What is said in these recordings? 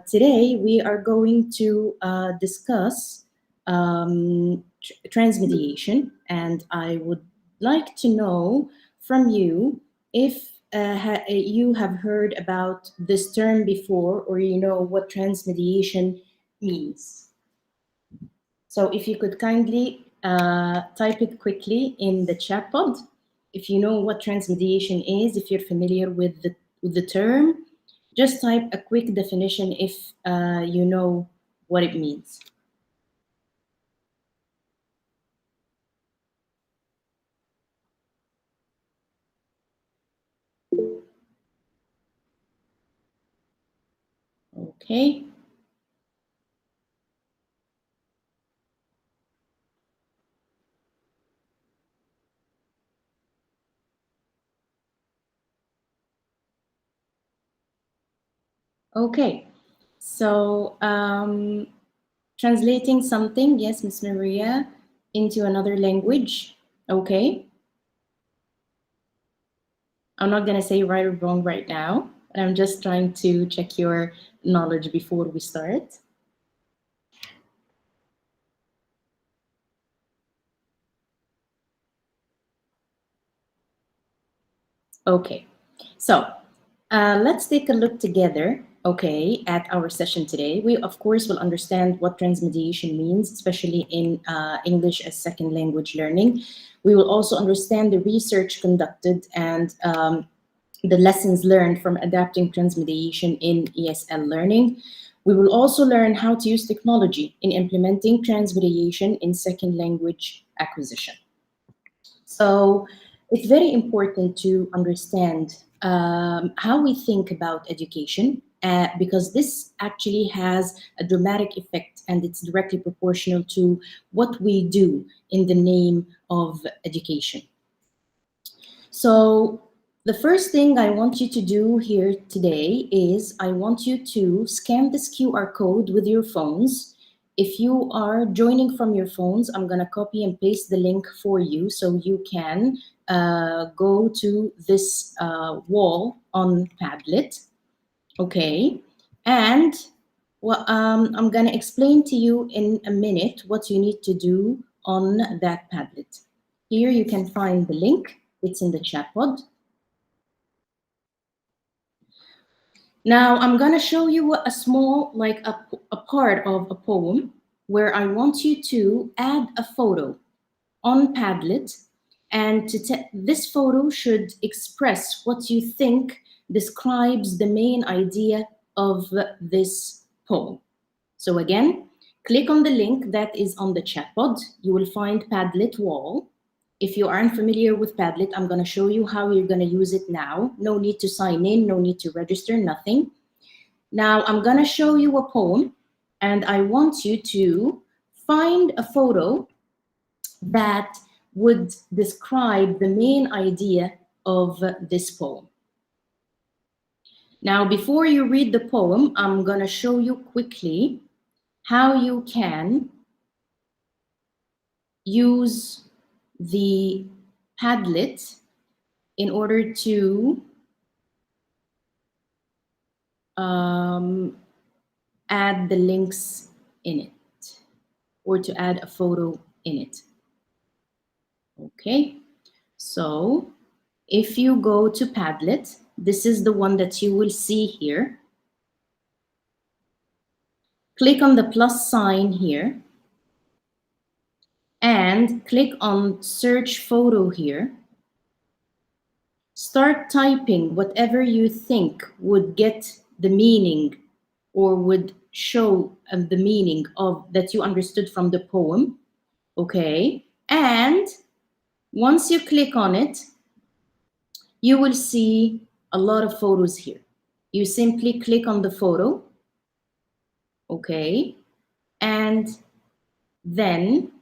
today we are going to discuss transmediation, and I would like to know from you if you have heard about this term before, or you know what transmediation means. So if you could kindly type it quickly in the chat pod, if you know what transmediation is, if you're familiar with the term, just type a quick definition if you know what it means. Okay. Okay. So translating something, yes, Miss Maria, into another language. Okay. I'm not going to say right or wrong right now. I'm just trying to check your knowledge before we start. Okay, so let's take a look together, okay, at our session today. We, of course, will understand what transmediation means, especially in English as second language learning. We will also understand the research conducted and the lessons learned from adapting transmediation in ESL learning. We will also learn how to use technology in implementing transmediation in second language acquisition. So it's very important to understand how we think about education, because this actually has a dramatic effect, and it's directly proportional to what we do in the name of education. So the first thing I want you to do here today is I want you to scan this QR code with your phones. If you are joining from your phones, I'm going to copy and paste the link for you so you can go to this wall on Padlet. Okay. And well, I'm going to explain to you in a minute what you need to do on that Padlet. Here you can find the link. It's in the chat pod. Now I'm going to show you a small, like a part of a poem where I want you to add a photo on Padlet, and this photo should express what you think describes the main idea of this poem. So again, click on the link that is on the chat pod. You will find Padlet wall. If you aren't familiar with Padlet, I'm going to show you how you're going to use it now. No need to sign in, no need to register, nothing. Now I'm going to show you a poem, and I want you to find a photo that would describe the main idea of this poem. Now, before you read the poem, I'm going to show you quickly how you can use the Padlet in order to add the links in it, or to add a photo in it. Okay, so if you go to Padlet, this is the one that you will see here. Click on the plus sign here and click on search photo here. Start typing whatever you think would get the meaning or would show the meaning of that you understood from the poem. Okay, and once you click on it, you will see a lot of photos here. You simply click on the photo, okay, and then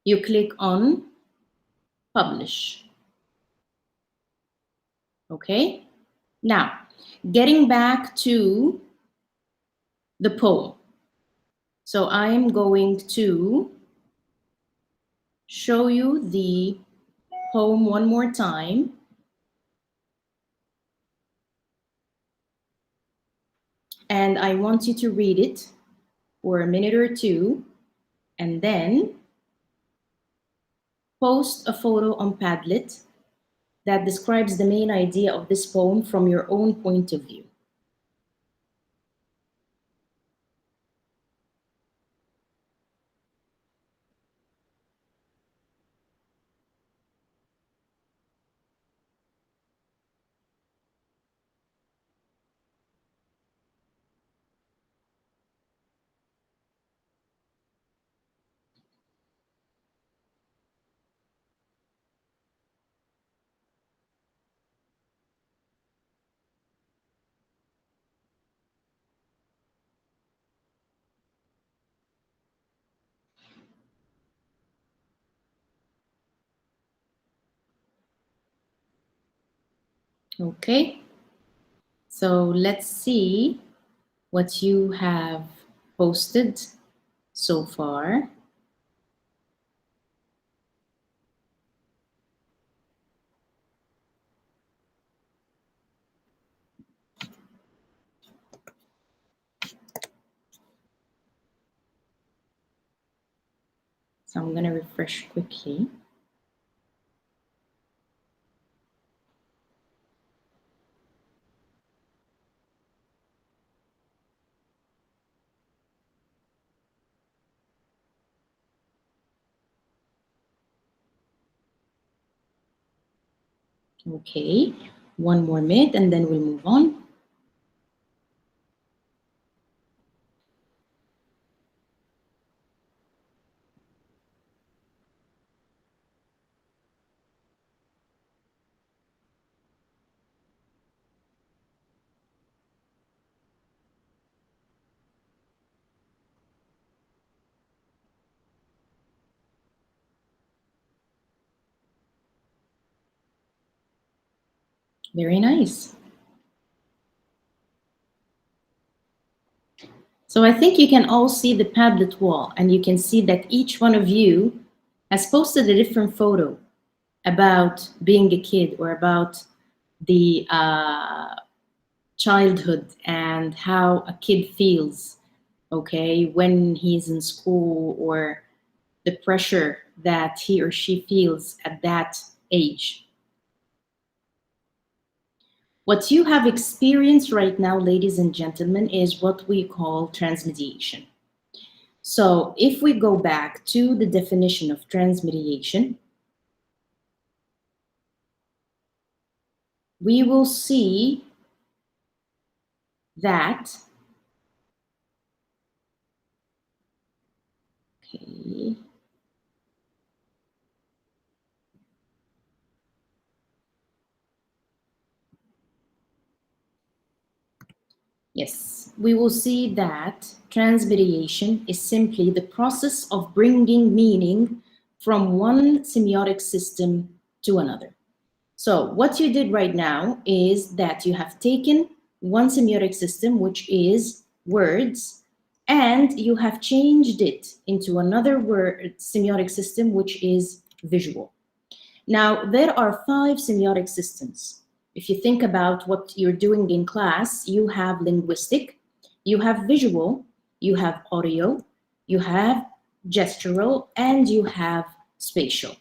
you click on publish. Okay, now getting back to the poem. So I'm going to show you the poem one more time. And I want you to read it for a minute or two, and then post a photo on Padlet that describes the main idea of this poem from your own point of view. Okay, so let's see what you have posted so far. So I'm going to refresh quickly. Okay, one more minute and then we'll move on. Very nice. So I think you can all see the Padlet wall, and you can see that each one of you has posted a different photo about being a kid or about the childhood and how a kid feels, okay, when he's in school, or the pressure that he or she feels at that age. What you have experienced right now, ladies and gentlemen, is what we call transmediation. So if we go back to the definition of transmediation, we will see that, okay, yes, we will see that transmediation is simply the process of bringing meaning from one semiotic system to another. So what you did right now is that you have taken one semiotic system, which is words, and you have changed it into another word semiotic system, which is visual. Now, there are 5 semiotic systems. If you think about what you're doing in class, you have linguistic, you have visual, you have audio, you have gestural, and you have spatial.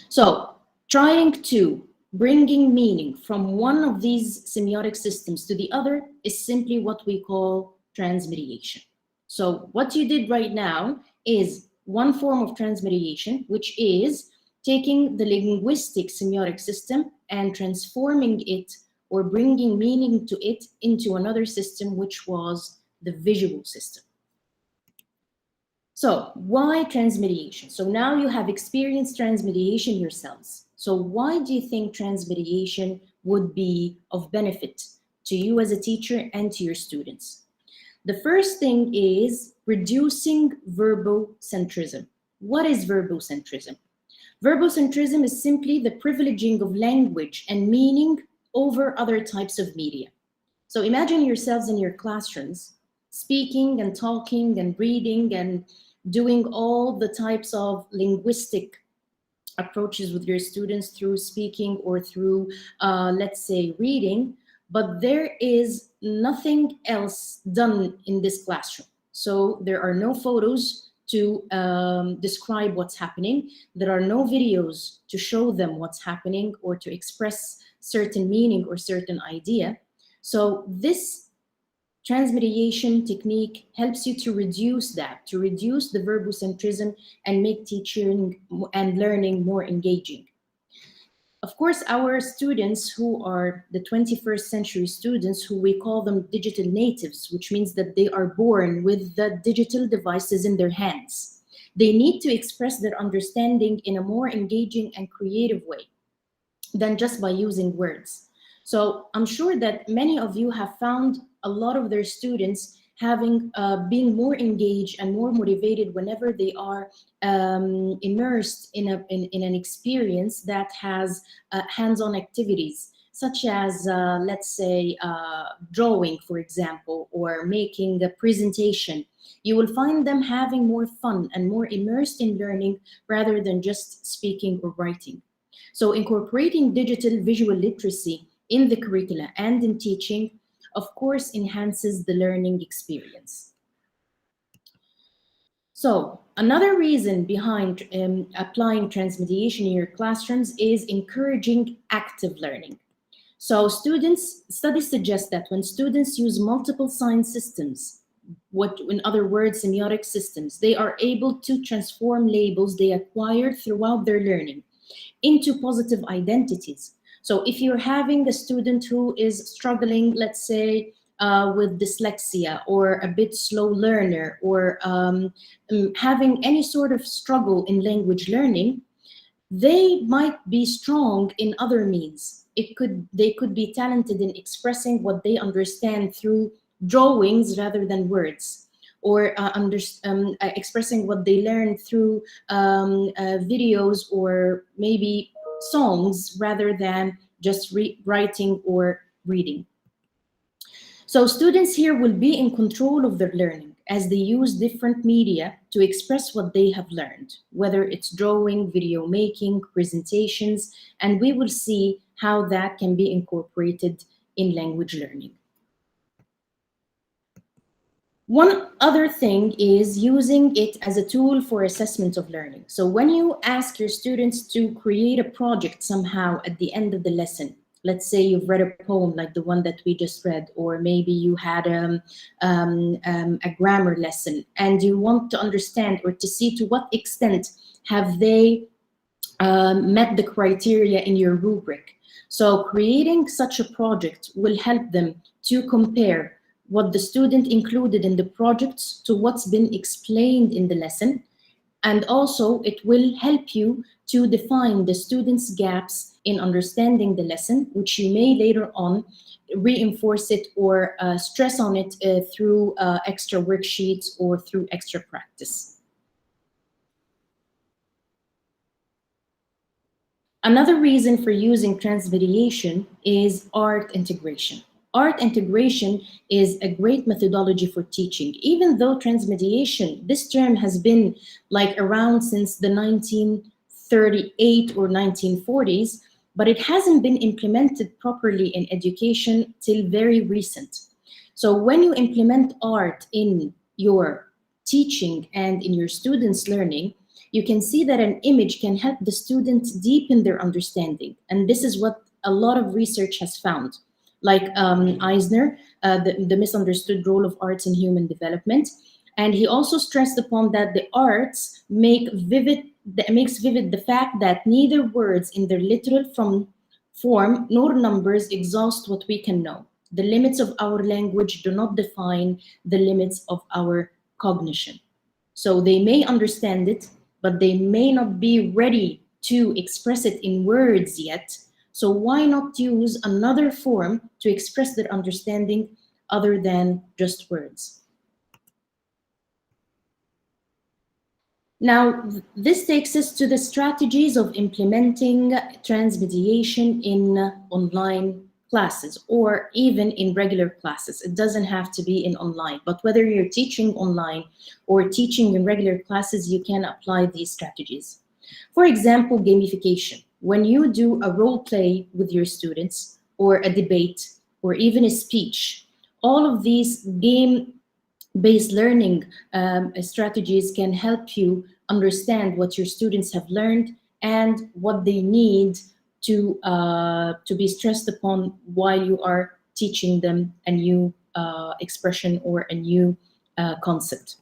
So trying to bringing meaning from one of these semiotic systems to the other is simply what we call transmediation. So what you did right now is one form of transmediation, which is taking the linguistic semiotic system and transforming it or bringing meaning to it into another system, which was the visual system. So why transmediation? So now you have experienced transmediation yourselves. So why do you think transmediation would be of benefit to you as a teacher and to your students? The first thing is reducing verbocentrism. What is verbocentrism? Verbocentrism is simply the privileging of language and meaning over other types of media. So imagine yourselves in your classrooms, speaking and talking and reading and doing all the types of linguistic approaches with your students through speaking or through, let's say, reading. but there is nothing else done in this classroom. So there are no photos to describe what's happening. There are no videos to show them what's happening or to express certain meaning or certain idea. So this transmediation technique helps you to reduce that, to reduce the verbocentrism and make teaching and learning more engaging. Of course, our students who are the 21st century students, who we call them digital natives, which means that they are born with the digital devices in their hands. They need to express their understanding in a more engaging and creative way than just by using words. So I'm sure that many of you have found a lot of their students having being more engaged and more motivated whenever they are immersed in an experience that has hands-on activities, such as let's say drawing, for example, or making a presentation. You will find them having more fun and more immersed in learning rather than just speaking or writing. So incorporating digital visual literacy in the curricula and in teaching, of course, enhances the learning experience. So another reason behind applying transmediation in your classrooms is encouraging active learning. So studies suggest that when students use multiple sign systems, what in other words, semiotic systems, they are able to transform labels they acquired throughout their learning into positive identities. So if you're having a student who is struggling, let's say, with dyslexia or a bit slow learner or having any sort of struggle in language learning, they might be strong in other means. They could be talented in expressing what they understand through drawings rather than words, or expressing what they learn through videos or maybe songs rather than just writing or reading. So students here will be in control of their learning as they use different media to express what they have learned, whether it's drawing, video making, presentations, and we will see how that can be incorporated in language learning. One other thing is using it as a tool for assessment of learning. So when you ask your students to create a project somehow at the end of the lesson, let's say you've read a poem like the one that we just read, or maybe you had a grammar lesson and you want to understand or to see to what extent have they met the criteria in your rubric. So creating such a project will help them to compare what the student included in the projects to what's been explained in the lesson. And also it will help you to define the student's gaps in understanding the lesson, which you may later on reinforce it or stress on it through extra worksheets or through extra practice. Another reason for using transmediation is art integration. Art integration is a great methodology for teaching, even though transmediation, this term has been like around since the 1938 or 1940s, but it hasn't been implemented properly in education till very recent. So when you implement art in your teaching and in your students' learning, you can see that an image can help the student deepen their understanding. And this is what a lot of research has found. Like Eisner, the misunderstood role of arts in human development. And he also stressed upon that the arts makes vivid the fact that neither words in their literal form nor numbers exhaust what we can know. The limits of our language do not define the limits of our cognition. So they may understand it, but they may not be ready to express it in words yet. So why not use another form to express their understanding other than just words? Now, this takes us to the strategies of implementing transmediation in online classes or even in regular classes. It doesn't have to be in online, but whether you're teaching online or teaching in regular classes, you can apply these strategies. For example, gamification. When you do a role play with your students or a debate, or even a speech. All of these game-based learning strategies can help you understand what your students have learned and what they need to be stressed upon while you are teaching them a new expression or a new concept.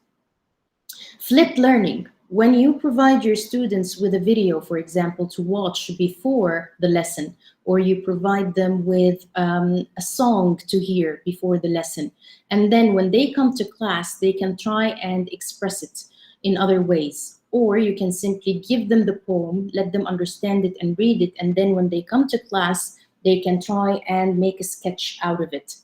Flipped learning. When you provide your students with a video, for example, to watch before the lesson, or you provide them with a song to hear before the lesson, and then when they come to class, they can try and express it in other ways. Or you can simply give them the poem, let them understand it and read it, and then when they come to class, they can try and make a sketch out of it.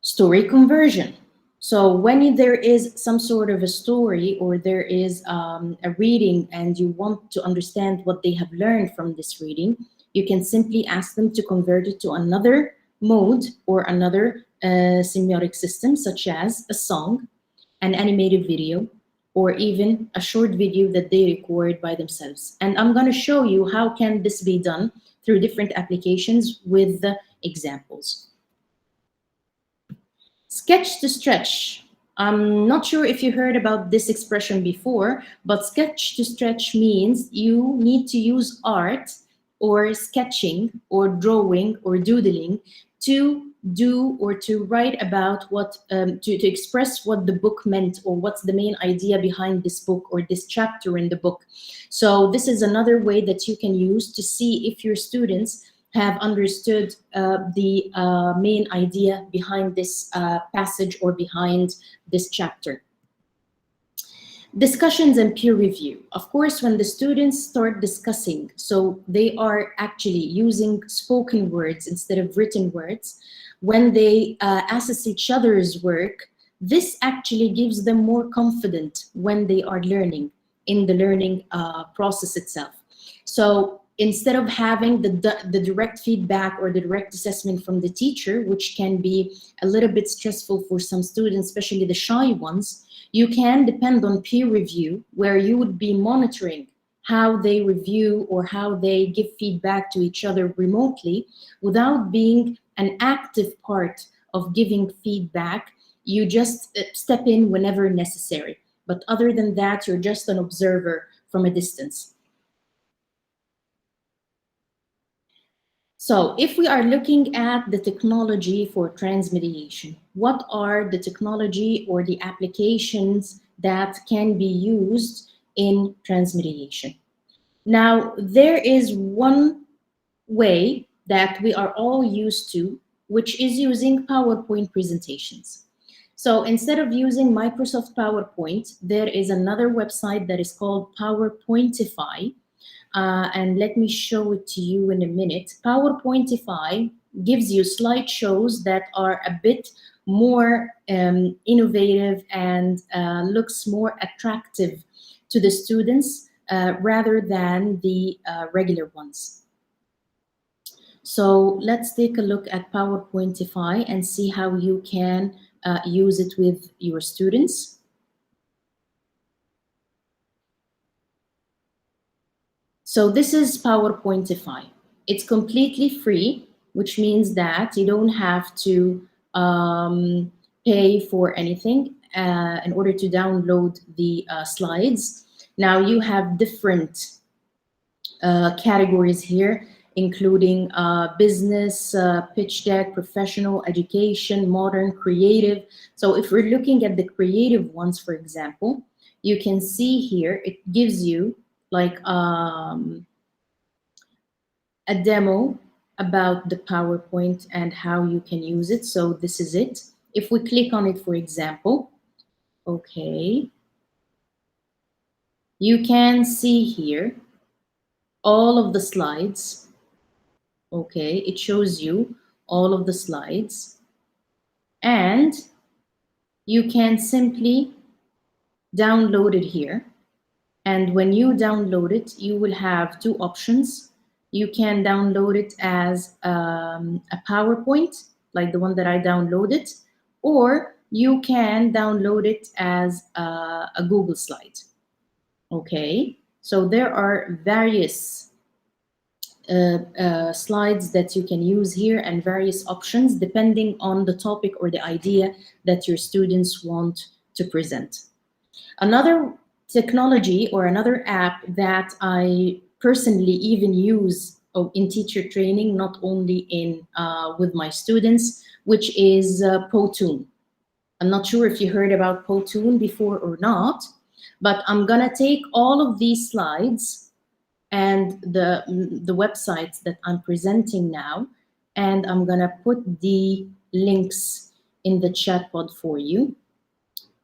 Story conversion. So when there is some sort of a story or there is a reading and you want to understand what they have learned from this reading, you can simply ask them to convert it to another mode or another semiotic system, such as a song, an animated video, or even a short video that they record by themselves. And I'm going to show you how can this be done through different applications with the examples. Sketch to stretch. I'm not sure if you heard about this expression before, but sketch to stretch means you need to use art or sketching or drawing or doodling to do or to write about what, to express what the book meant or what's the main idea behind this book or this chapter in the book. So this is another way that you can use to see if your students have understood the main idea behind this passage or behind this chapter. Discussions and peer review. Of course, when the students start discussing, so they are actually using spoken words instead of written words, when they assess each other's work, this actually gives them more confidence when they are learning in the learning process itself. So instead of having the direct feedback or the direct assessment from the teacher, which can be a little bit stressful for some students, especially the shy ones, you can depend on peer review, where you would be monitoring how they review or how they give feedback to each other remotely without being an active part of giving feedback. You just step in whenever necessary. But other than that, you're just an observer from a distance. So if we are looking at the technology for transmediation, what are the technology or the applications that can be used in transmediation? Now, there is one way that we are all used to, which is using PowerPoint presentations. So instead of using Microsoft PowerPoint, there is another website that is called PowerPointify. And let me show it to you in a minute. PowerPointify gives you slideshows that are a bit more innovative and looks more attractive to the students rather than the regular ones. So let's take a look at PowerPointify and see how you can use it with your students. So this is PowerPointify. It's completely free, which means that you don't have to pay for anything in order to download the slides. Now you have different categories here, including business, pitch deck, professional, education, modern, creative. So if we're looking at the creative ones, for example, you can see here, it gives you like a demo about the PowerPoint and how you can use it. So this is it. If we click on it, for example, okay, you can see here all of the slides. Okay, it shows you all of the slides, and you can simply download it here. And when you download it, you will have two options. You can download it as a PowerPoint, like the one that I downloaded, or you can download it as a Google slide. Okay, so there are various slides that you can use here and various options depending on the topic or the idea that your students want to present. Another technology or another app that I personally even use in teacher training, not only in with my students, which is Powtoon. I'm not sure if you heard about Powtoon before or not, but I'm gonna take all of these slides and the websites that I'm presenting now, and I'm gonna put the links in the chat pod for you.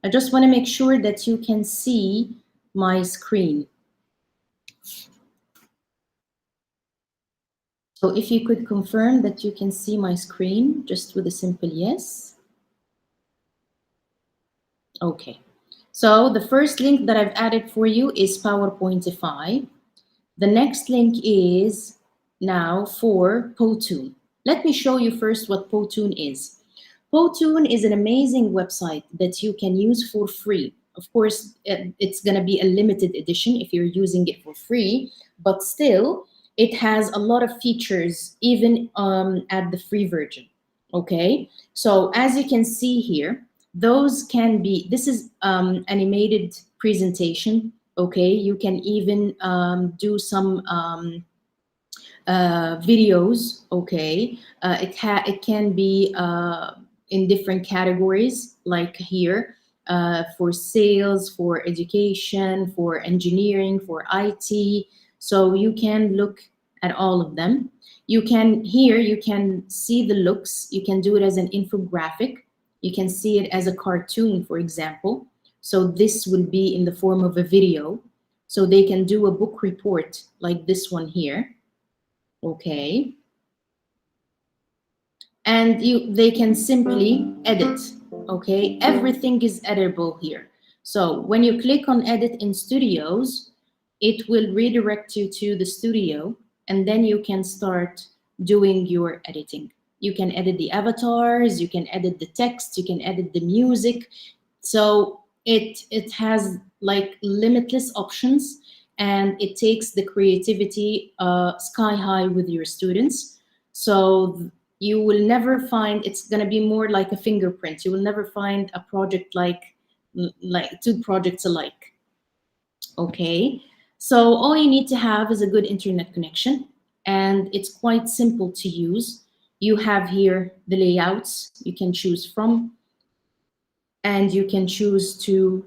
I just want to make sure that you can see my screen. So if you could confirm that you can see my screen just with a simple yes. Okay. So the first link that I've added for you is PowerPointify. The next link is now for Powtoon. Let me show you first what Powtoon is. Powtoon is an amazing website that you can use for free. Of course, it's going to be a limited edition if you're using it for free, but still, it has a lot of features even at the free version. Okay, so as you can see here, those can be, this is animated presentation. Okay, you can even do some videos. Okay, it can be in different categories, like here for sales, for education, for engineering, for IT. So you can look at all of them. You can here you can see the looks. You can do it as an infographic. You can see it as a cartoon, for example. So this will be in the form of a video. So they can do a book report like this one here. Okay. And they can simply edit. Okay. Everything is editable here. So when you click on edit in Studios, it will redirect you to the studio, and then you can start doing your editing. You can edit the avatars, you can edit the text, you can edit the music. So it has like limitless options, and it takes the creativity sky high with your students. So you will never find, it's going to be more like a fingerprint. You will never find a project like two projects alike. Okay, so all you need to have is a good internet connection, and it's quite simple to use. You have here the layouts you can choose from, and you can choose to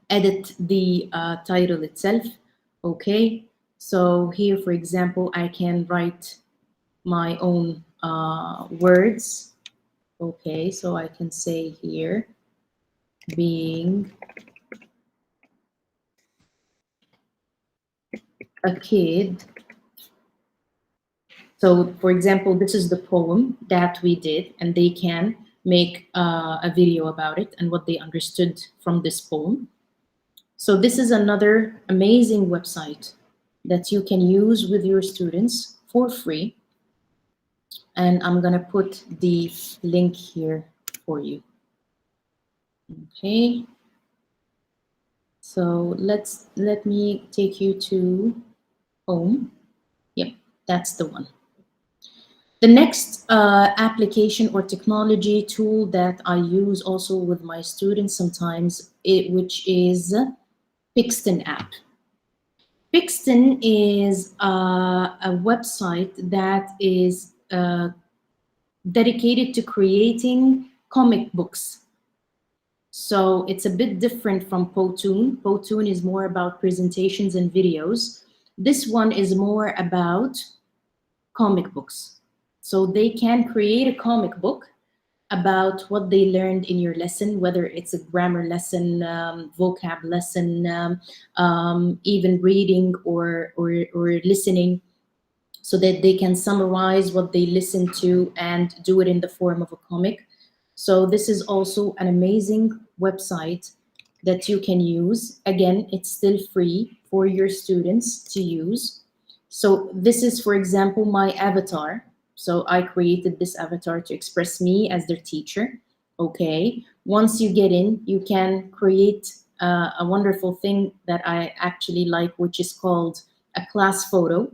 edit the title itself. Okay, so here, for example, I can write my own words. Okay, so I can say here, being a kid. So, for example, this is the poem that we did, and they can make a video about it and what they understood from this poem. So this is another amazing website that you can use with your students for free. And I'm going to put the link here for you. Okay. So let me take you to home. Yep, that's the one. The next application or technology tool that I use also with my students sometimes, which is Pixton app. Pixton is a website that is dedicated to creating comic books. So it's a bit different from Powtoon. Powtoon is more about presentations and videos. This one is more about comic books. So they can create a comic book about what they learned in your lesson, whether it's a grammar lesson, vocab lesson, even reading or listening, so that they can summarize what they listened to and do it in the form of a comic. So this is also an amazing website that you can use. Again, it's still free for your students to use. So this is, for example, my avatar. So I created this avatar to express me as their teacher. Okay. Once you get in, you can create a wonderful thing that I actually like, which is called a class photo.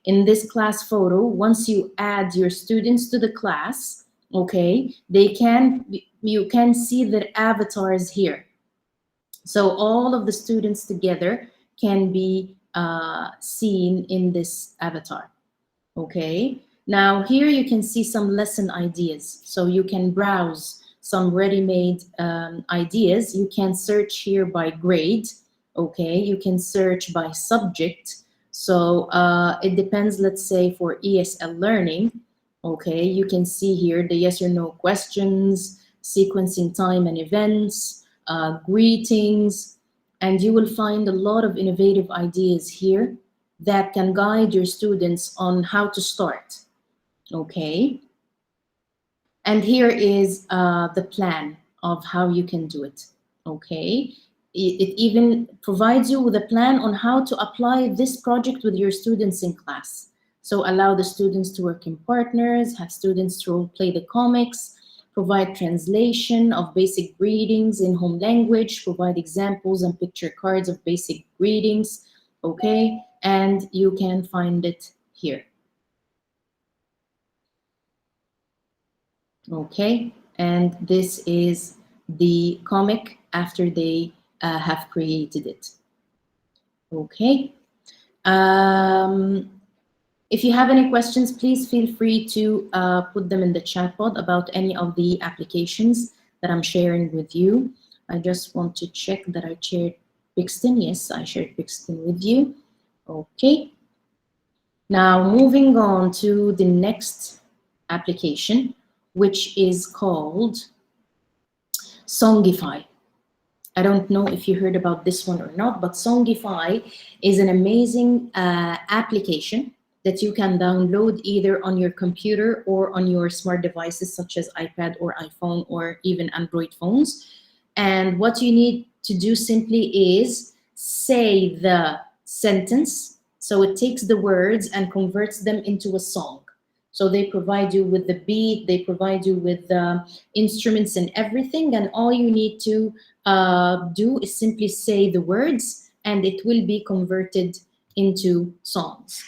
In this class photo, once you add your students to the class, okay, you can see their avatars here. So all of the students together can be seen in this avatar. Okay, now here you can see some lesson ideas. So you can browse some ready-made ideas. You can search here by grade. Okay, you can search by subject. So it depends, let's say for ESL learning. Okay, you can see here the yes or no questions, sequencing time and events, greetings, and you will find a lot of innovative ideas here that can guide your students on how to start. Okay, and here is the plan of how you can do it. Okay, it even provides you with a plan on how to apply this project with your students in class. So allow the students to work in partners, have students to role play the comics, provide translation of basic greetings in home language, provide examples and picture cards of basic greetings. Okay, and you can find it here. Okay, and this is the comic after they have created it. Okay. If you have any questions, please feel free to put them in the chat pod about any of the applications that I'm sharing with you. I just want to check that I shared Pixton. Yes, I shared Pixton with you. Okay. Now moving on to the next application, which is called Songify. I don't know if you heard about this one or not, but Songify is an amazing application that you can download either on your computer or on your smart devices such as iPad or iPhone or even Android phones. And what you need to do simply is say the sentence. So it takes the words and converts them into a song. So they provide you with the beat, they provide you with the instruments and everything, and all you need to do is simply say the words and it will be converted into songs.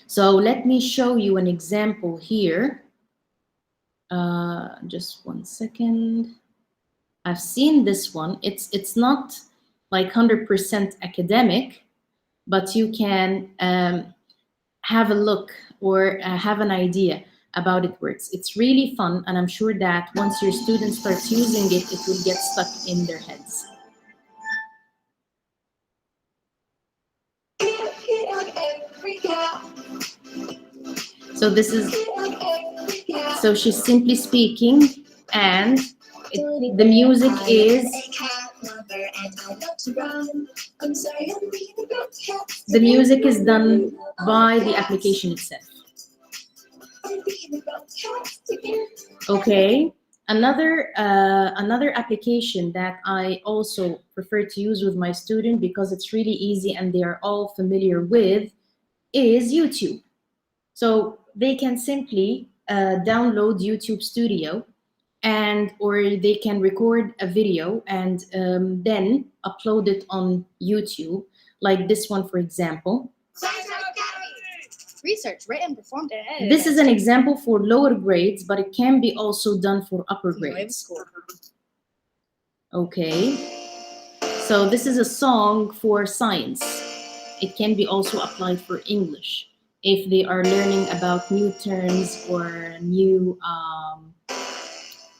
So let me show you an example here. Just one second. I've seen this one. It's not like 100% academic, but you can have a look or have an idea about it works. It's really fun, and I'm sure that once your students start using it, it will get stuck in their heads. So this is, so she's simply speaking, and the music is, the music is done by the application itself. Okay, another application that I also prefer to use with my student because it's really easy and they are all familiar with is YouTube. So they can simply download YouTube Studio, and or they can record a video and then upload it on YouTube, like this one, for example. Research written, performed, and edited. This is an example for lower grades, but it can be also done for upper grades. Okay, so this is a song for science. It can be also applied for English if they are learning about new terms or new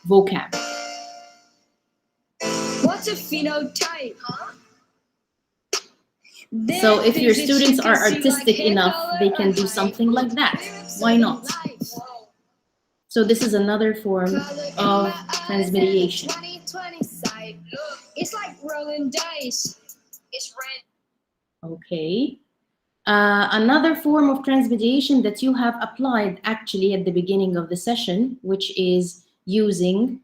vocab. What's a phenotype? So if your students are artistic enough, they can do something like that. Why not? So this is another form of transmediation. It's like rolling dice. It's red. Okay. Another form of transmediation that you have applied actually at the beginning of the session, which is using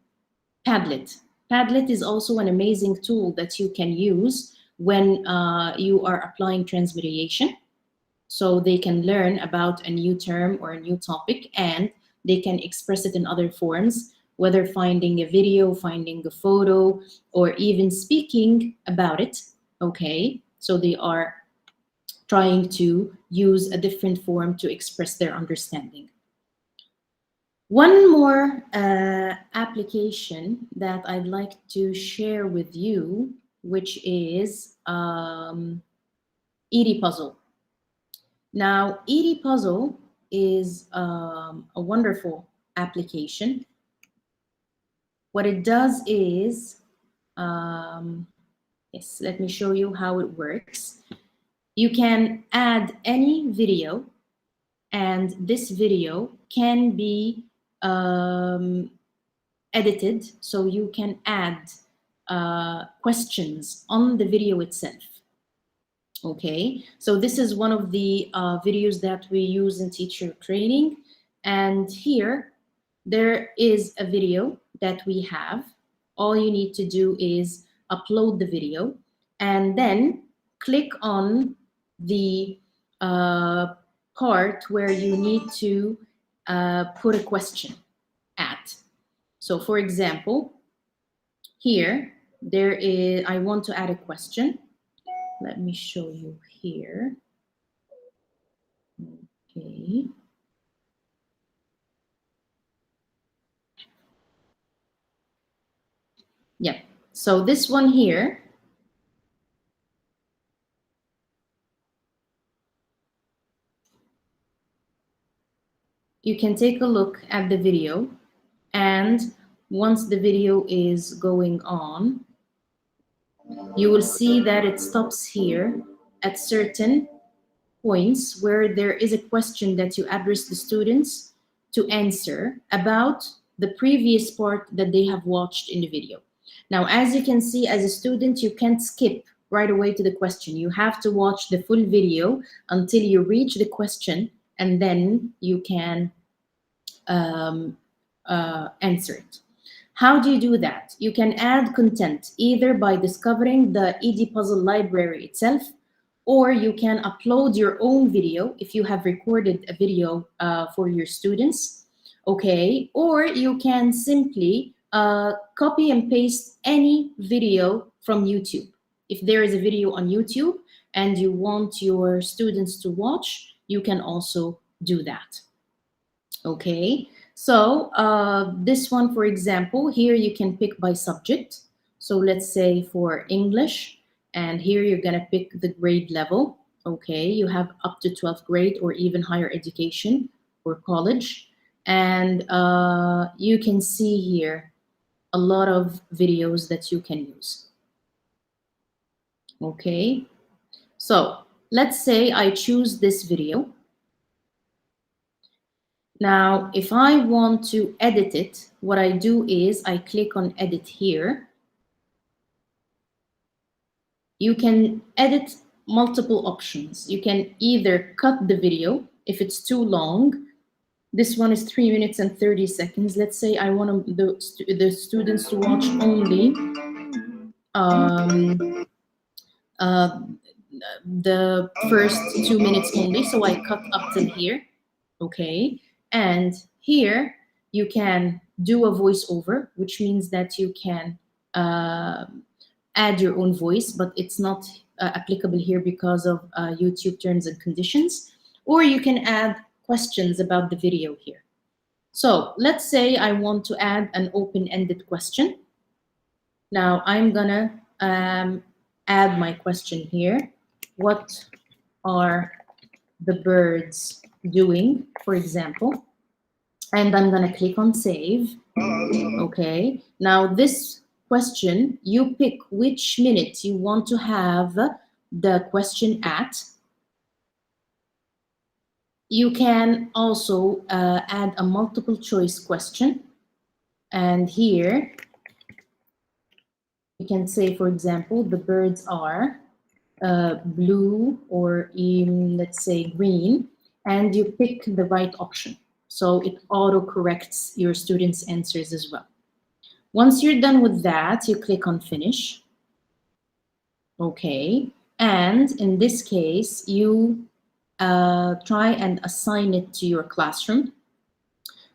Padlet. Padlet is also an amazing tool that you can use when you are applying transmediation. So they can learn about a new term or a new topic, and they can express it in other forms, whether finding a video, finding a photo, or even speaking about it. Okay, so they are trying to use a different form to express their understanding. One more application that I'd like to share with you, which is Puzzle. Now, Puzzle is a wonderful application. What it does is, yes, let me show you how it works. You can add any video, and this video can be edited, so you can add questions on the video itself. Okay, so this is one of the videos that we use in teacher training, and here there is a video that we have. All you need to do is upload the video and then click on the part where you need to put a question at. So for example, here there is, I want to add a question. Let me show you here. Okay. Yeah, so this one here, you can take a look at the video, and once the video is going on, you will see that it stops here at certain points where there is a question that you address the students to answer about the previous part that they have watched in the video. Now, as you can see, as a student, you can't skip right away to the question. You have to watch the full video until you reach the question, and then you can answer it. How do you do that? You can add content either by discovering the Puzzle library itself, or you can upload your own video if you have recorded a video for your students, okay? Or you can simply copy and paste any video from YouTube. If there is a video on YouTube and you want your students to watch, you can also do that, okay? So this one, for example, here you can pick by subject. So let's say for English, and here you're gonna pick the grade level, okay? You have up to 12th grade or even higher education or college. And you can see here a lot of videos that you can use, okay? So let's say I choose this video. Now, if I want to edit it, what I do is I click on edit here. You can edit multiple options. You can either cut the video if it's too long. This one is 3 minutes and 30 seconds. Let's say I want the students to watch only the first 2 minutes only. So I cut up till here, okay? And here you can do a voiceover, which means that you can add your own voice, but it's not applicable here because of YouTube terms and conditions. Or you can add questions about the video here. So let's say I want to add an open-ended question. Now I'm gonna add my question here. What are the birds doing, for example? And I'm gonna click on save. Okay, now this question, you pick which minute you want to have the question at. You can also add a multiple choice question. And here, you can say, for example, the birds are blue or let's say green, and you pick the right option. So it auto-corrects your students' answers as well. Once you're done with that, you click on finish. Okay, and in this case, you try and assign it to your classroom.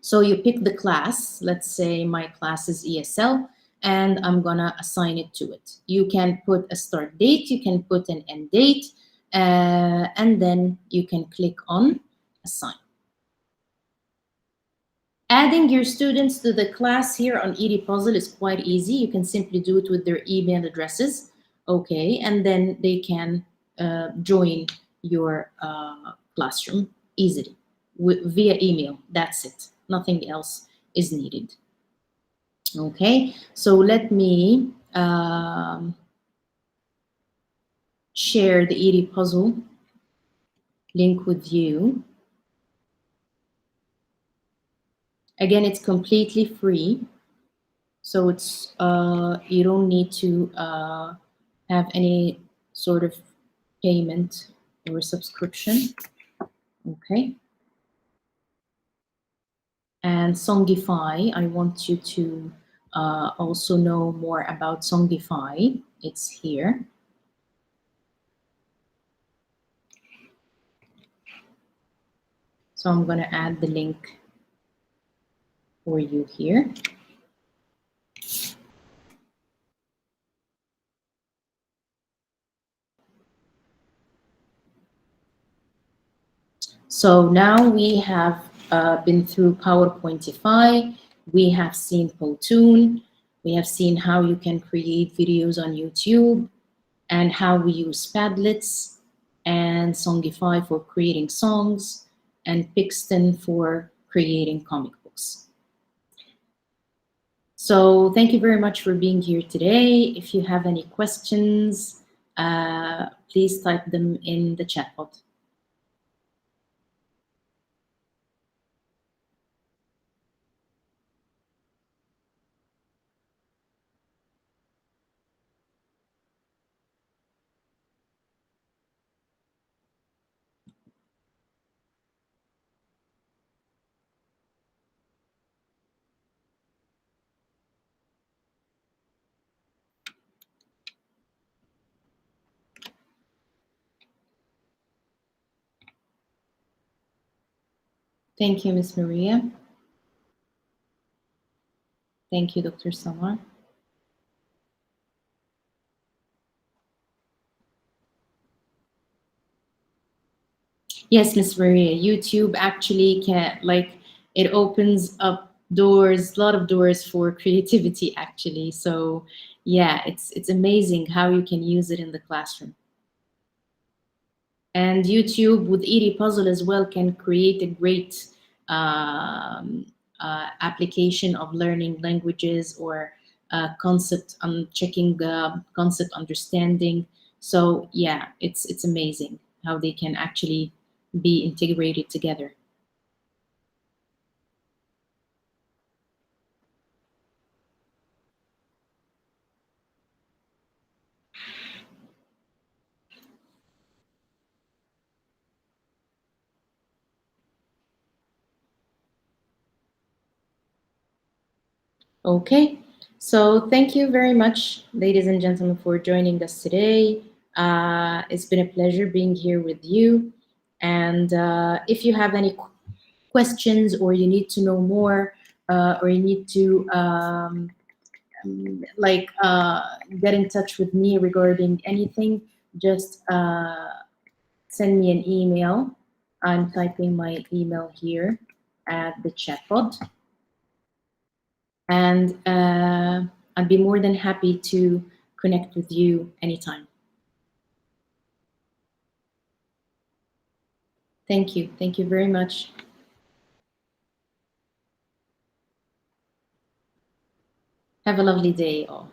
So you pick the class. Let's say my class is ESL, and I'm gonna assign it to it. You can put a start date, you can put an end date, and then you can click on assign. Adding your students to the class here on Puzzle is quite easy. You can simply do it with their email addresses, okay, and then they can join your classroom easily via email. That's it. Nothing else is needed. Okay, so let me share the Puzzle link with you. Again, it's completely free. So it's you don't need to have any sort of payment or subscription. Okay. And Songify, I want you to also know more about Songify. It's here. So I'm going to add the link for you here. So now we have been through PowerPointify. We have seen Powtoon. We have seen how you can create videos on YouTube and how we use Padlets and Songify for creating songs and Pixton for creating comic books. So thank you very much for being here today. If you have any questions, please type them in the chat box. Thank you, Ms. Maria. Thank you, Dr. Samar. Yes, Miss Maria, YouTube actually can, like, it opens up doors, a lot of doors for creativity actually. So yeah, it's amazing how you can use it in the classroom. And YouTube with Puzzle as well can create a great application of learning languages or concept, checking the concept understanding. So yeah, it's amazing how they can actually be integrated together. Okay, so thank you very much, ladies and gentlemen, for joining us today. It's been a pleasure being here with you. And if you have any questions or you need to know more or you need to get in touch with me regarding anything, just send me an email. I'm typing my email here at the chat pod. And I'd be more than happy to connect with you anytime. Thank you. Thank you very much. Have a lovely day all.